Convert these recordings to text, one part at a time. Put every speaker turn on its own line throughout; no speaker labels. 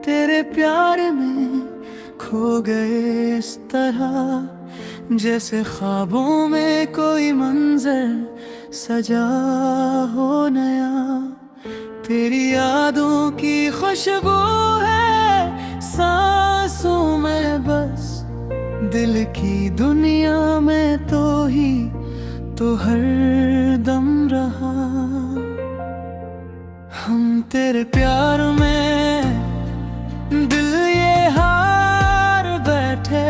तेरे प्यार में खो गए इस तरह, जैसे ख्वाबों में कोई मंजर सजा हो नया। तेरी यादों की खुशबू है सांसों में बस, दिल की दुनिया में तो ही तो हर दम रहा। हम तेरे प्यार में दिल ये हार बैठे,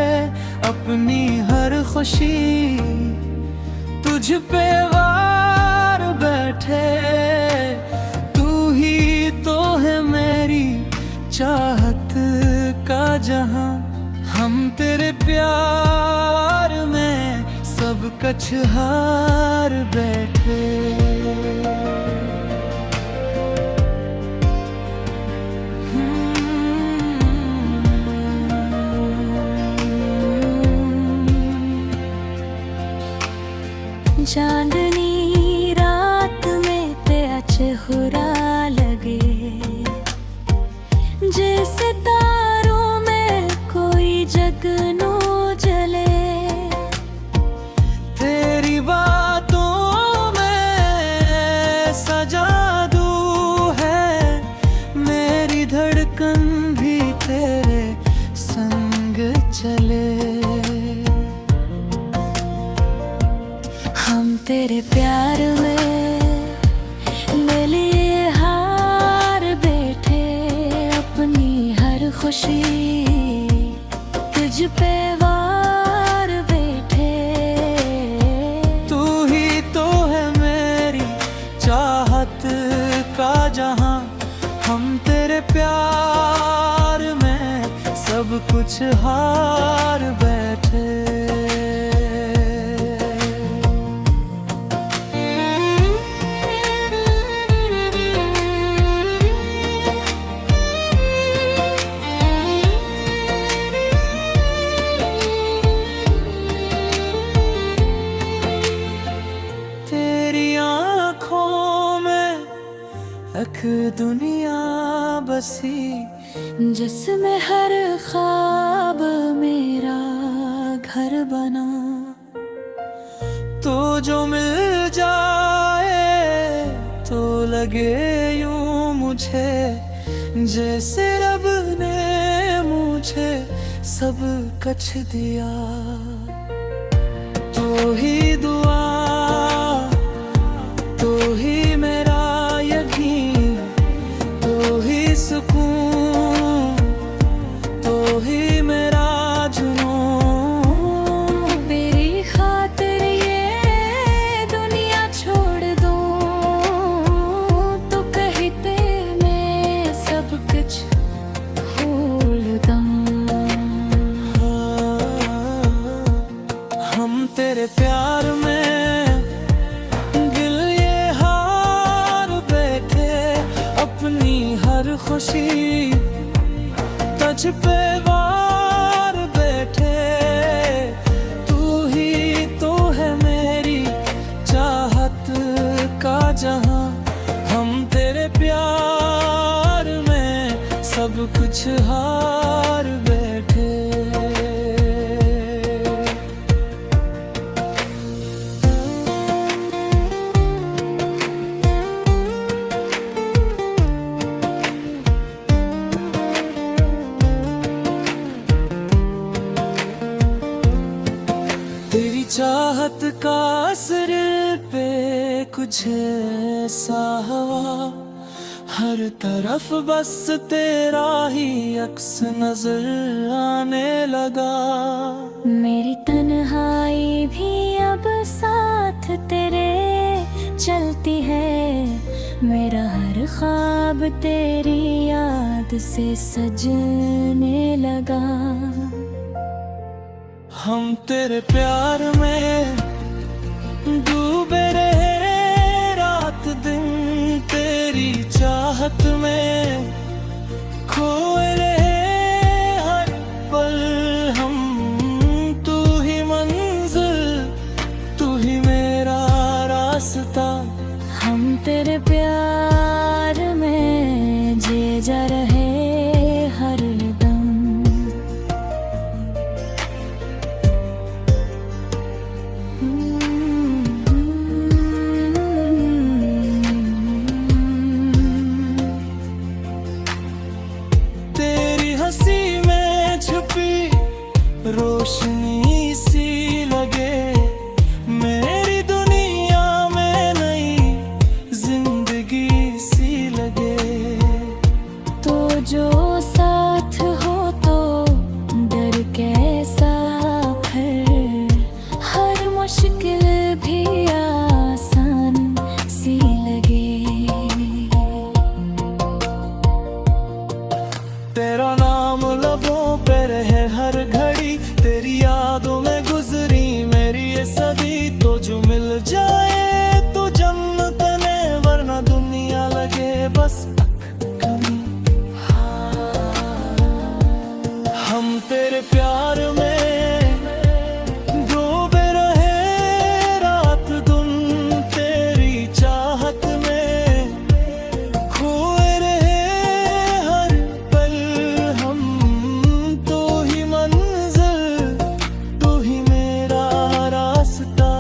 अपनी हर खुशी तुझ पे वार बैठे। तू ही तो है मेरी चाहत का जहां, हम तेरे प्यार में सब कुछ हार बैठे।
चांदनी रात में तेरा चेहरा लगे, जैसे तारों में कोई जगनू जले।
तेरी बातों में सजा दू है, मेरी धड़कन भी तेरे संग चले।
हम तेरे प्यार में दिल ये हार बैठे, अपनी हर खुशी तुझ पे वार बैठे।
तू ही तो है मेरी चाहत का जहां, हम तेरे प्यार में सब कुछ हार बैठे। एक दुनिया बसी,
जिसमें हर ख्वाब मेरा घर बना।
तो जो मिल जाए तो लगे यूं मुझे, जैसे रब ने मुझे सब कुछ दिया। तो ही दुआ, तो ही मेरा यकीन, तो ही सुकून, तो ही मेरा जुनून।
मेरी खातिर ये दुनिया छोड़ दूं तो कहते मैं सब कुछ भूल दूं।
हम तेरे प्यार में हर खुशी तुझ पे वार बैठे। तू ही तो है मेरी चाहत का जहां, हम तेरे प्यार में सब कुछ हार बैठे। चाहत का असर पे कुछ ऐसा हवा, हर तरफ बस तेरा ही अक्स नजर आने लगा।
मेरी तन्हाई भी अब साथ तेरे चलती है, मेरा हर ख्वाब तेरी याद से सजने लगा।
हम तेरे प्यार में डूबे रहे रात दिन, तेरी चाहत में खोए रहे हर पल हम। तू ही मंजिल, तू ही मेरा रास्ता,
हम तेरे प्यार में जी जा रहे हर
रोशनी सी लगे मेरी दुनिया में, नई जिंदगी सी लगे।
तो जो साथ हो तो डर कैसा, फिर हर मुश्किल भी आसान सी लगे।
तेरा नाम लबों पे रहे हर घड़ी, तेरी यादों में गुजरी मेरी ये सदी। तो जो मिल जाए तो जन्नत ने, वरना दुनिया लगे बस कमी। हम तेरे प्यार में डूबे रहे रात दिन, तेरी चाहत में खोए रहे हर पल हम। तो ही मंजिल, तू ही मेरा रास्ता।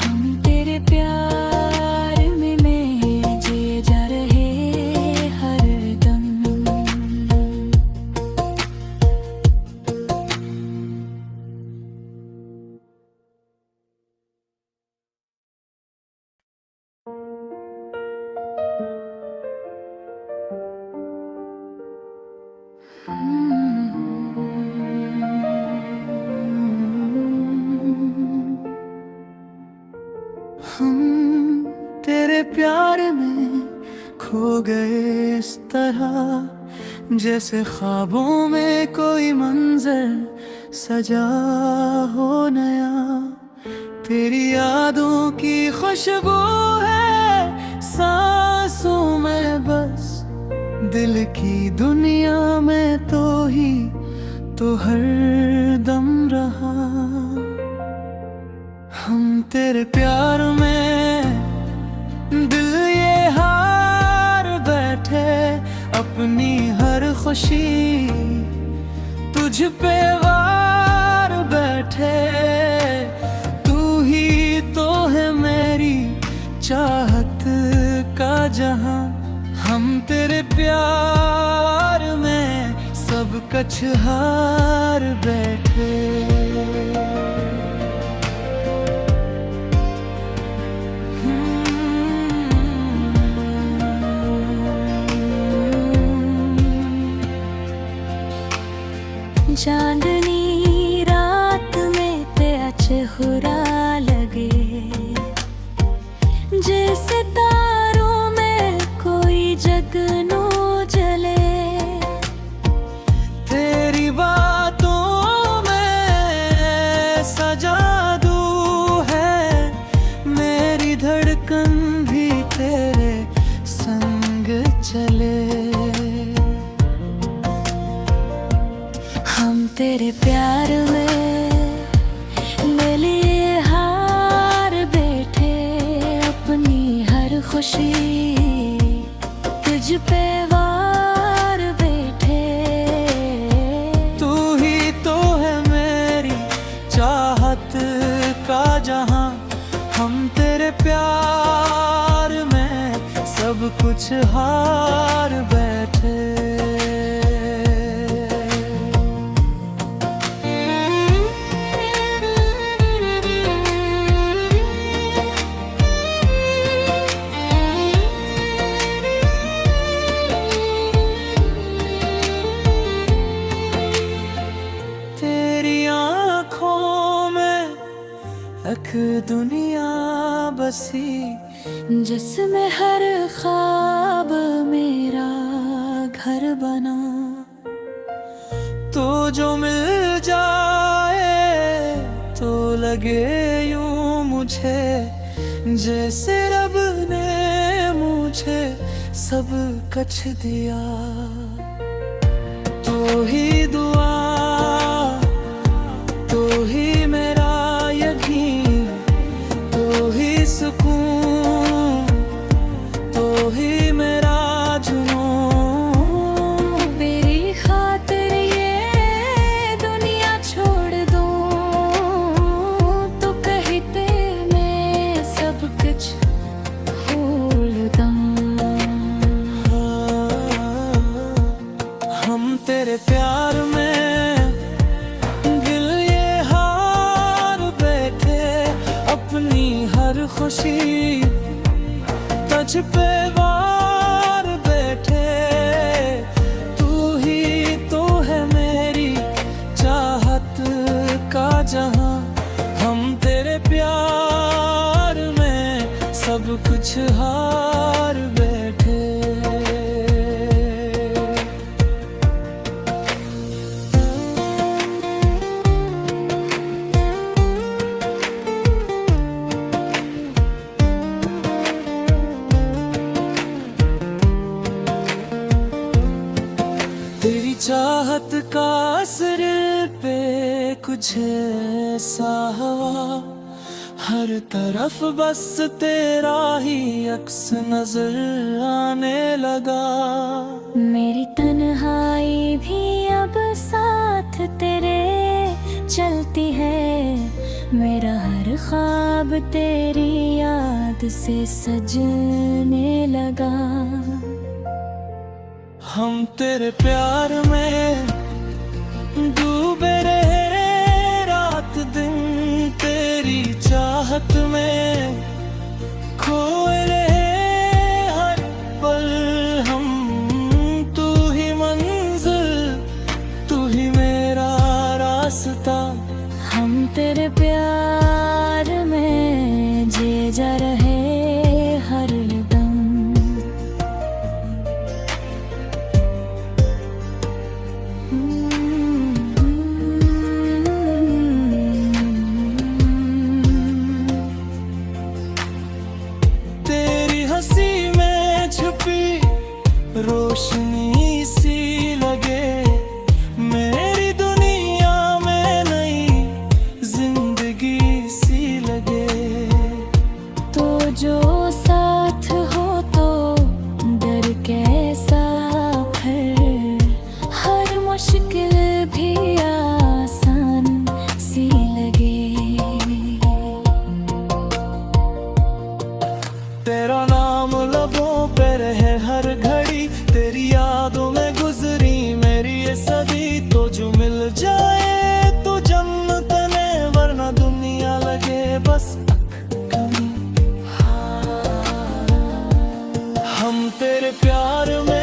हम तेरे प्यार में जिए जा रहे हर दम।
हम तेरे प्यार में खो गए इस तरह, जैसे ख्वाबों में कोई मंजर सजा हो नया। तेरी यादों की खुशबू है सांसों में बस, दिल की दुनिया में तो ही तो हर दम रहा। हम तेरे प्यार में दिल ये हार बैठे, अपनी हर खुशी तुझ पे वार बैठे। तू ही तो है मेरी चाहत का जहां, हम तेरे प्यार में सब कुछ हार बैठे।
चांदनी रात में ते अचहुरा लगे, जैसे तारों में कोई जगनू जले।
तेरी बातों में जादू है, मेरी धड़कन भी तेरे संग चले।
हम तेरे प्यार में ले लिए हार बैठे, अपनी हर खुशी तुझ पे वार बैठे।
तू ही तो है मेरी चाहत का जहां, हम तेरे प्यार में सब कुछ हार बैठे। एक दुनिया बसी,
जिसमें हर ख्वाब मेरा घर बना।
तो जो मिल जाए तो लगे यूं मुझे, जैसे रब ने मुझे सब कुछ दिया। तो ही दुआ, तो ही मेरा यकीन, तो ही सुकून, तो ही मेरा जुनून।
मेरी खातिर ये दुनिया छोड़ दूं, तो कहते मैं सब कुछ भूल दूं।
हम तेरे प्यार में दिल खुशी तुझ पे वार बैठे। तू ही तो है मेरी चाहत का जहां, हम तेरे प्यार में सब कुछ हार बैठे। तेरी चाहत का असर पे कुछ ऐसा हवा, हर तरफ बस तेरा ही अक्स नजर आने लगा।
मेरी तन्हाई भी अब साथ तेरे चलती है, मेरा हर ख्वाब तेरी याद से सजने लगा।
हम तेरे प्यार में डूबे रहे रात दिन, तेरी चाहत में खोए रहे हर पल हम। तू ही मंजिल, तू ही मेरा रास्ता,
हम तेरे प्यार में जी जा रहे हर दम।
तेरी हंसी में छुपी रोशनी सी लगे, मेरी दुनिया में नई जिंदगी सी लगे।
तो जो साथ हो तो डर कैसा फिर, हर मुश्किल भी आसान सी लगे।
तेरा नाम लबों पे रहे हर घड़ी, तेरी यादों में गुजरी मेरी ये सदी। तो जो मिल जाए तो जन्नत में, वरना दुनिया लगे बस कमी। हम तेरे प्यार में